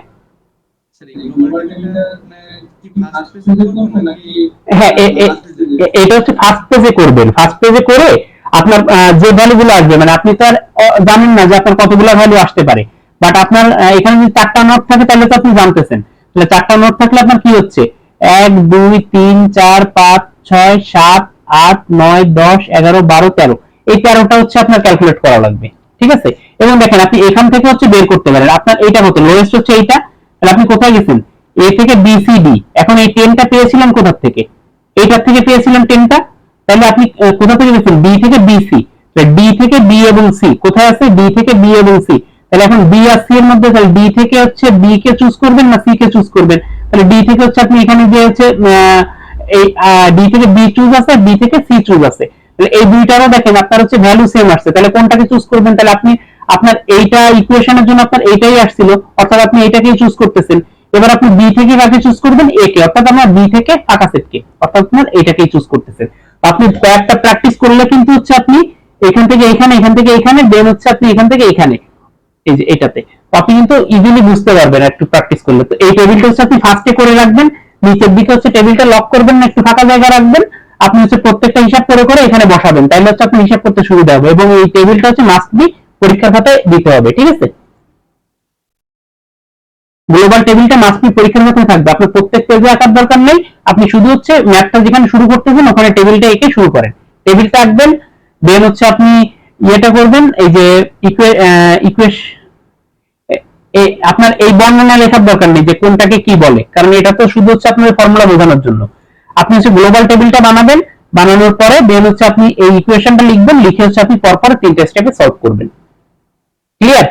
হ্যাঁ এটা হচ্ছে ফার্স্ট পেজে করবেন, ফার্স্ট পেজে করে আপনার যে ভ্যালুগুলো আসবে, মানে আপনি তো আর জানেন না যে আপনার কতগুলো ভ্যালু আসতে পারে, বাট আপনার এখানে যদি 4টা নোট থাকে তাহলে তো আপনি জানতেছেন। তাহলে 4টা নোট থাকলে আপনার কি হচ্ছে, 1 2 3 4 5 6 7 8 9 10 11 12 13, এই 13টা হচ্ছে আপনার ক্যালকুলেট করা লাগবে, ঠিক আছে। এবং দেখেন আপনি এখান থেকে হচ্ছে বের করতে পারেন, আপনার এইটা কত, লোয়েস্ট হচ্ছে এইটা, তাহলে আপনি কোথায় গেছেন, এ থেকে বি সি ডি। এখন এই 10টা পেয়েছিলেন কোথা থেকে, এইটার থেকে পেয়েছিলেন 10টা, তাহলে আপনি কোথা থেকে গেছেন, বি থেকে বি সি, ডি থেকে বি এবং সি কোথায় আছে, ডি থেকে বি এবং সি। তাহলে এখন বি আর সি এর মধ্যে তাহলে ডি থেকে হচ্ছে বি কে চুজ করবেন না সি কে চুজ করবেন, তাহলে ডি থেকে হচ্ছে আপনি এখানে যে হচ্ছে এই ডি থেকে বি চুজ আছে, বি থেকে সি চুজ আছে, তাহলে এই দুইটারও দেখেন আপনার হচ্ছে ভ্যালু সেম আসছে, তাহলে কোনটাকে চুজ করবেন, তাহলে আপনি আপনার এইটা ইকুয়েশনের জন্য আপনার এইটাই আসছিল, অর্থাৎ আপনি এইটাকেই চুজ করতেছেন। এবার আপনি বি থেকে কাকে চুজ করবেন, এ কে, অর্থাৎ আমরা বি থেকে ফাঁকা সেট কে, অর্থাৎ আপনার এইটাকেই চুজ করতেছেন। আপনি কয়েকটা প্র্যাকটিস করলে কিন্তু হচ্ছে আপনি এখান থেকে এখানে, এখান থেকে এখানে, দেন হচ্ছে আপনি এখান থেকে এখানে, এই যে এটাতে আপনি কিন্তু ইজিলি বুঝতে পারবেন একটু প্র্যাকটিস করলে। তো এই টেবিলটা হচ্ছে আপনি ফার্স্টে করে রাখবেন, নিচের দিকে হচ্ছে টেবিলটা লক করবেন না, একটু ফাঁকা জায়গা রাখবেন, আপনি হচ্ছে প্রত্যেকটা হিসাব করে করে এখানে বসাবেন, তাহলে হচ্ছে আপনি হিসাব করতে সুবিধা হবে, এবং এই টেবিলটা হচ্ছে মাস্ট বি পরীক্ষার খাতায় দিতে হবে, ঠিক আছে। গ্লোবাল টেবিলটা মাস্ট বি পরীক্ষার খাতায় থাকবে, আপনার প্রত্যেক পেজে আঁকার দরকার নেই, আপনি শুধু হচ্ছে ম্যাথটা যেখানে শুরু করতেছেন ওখানে টেবিলটা এঁকে শুরু করেন, টেবিলটা আঁকবেন, দেন হচ্ছে আপনি ইয়েটা করবেন, এই যে আপনার এই বর্ণনা লেখার দরকার নেই যে কোনটাকে কি বলে, কারণ এটা তো শুধু হচ্ছে আপনার ফর্মুলা বোঝানোর জন্য। আপনি হচ্ছে গ্লোবাল টেবিলটা বানাবেন, বানানোর পরে দেন হচ্ছে আপনি এই ইকুয়েশনটা লিখবেন, লিখে হচ্ছে আপনি পরপর 3টে স্টেপে সলভ করবেন, ক্লিয়ার।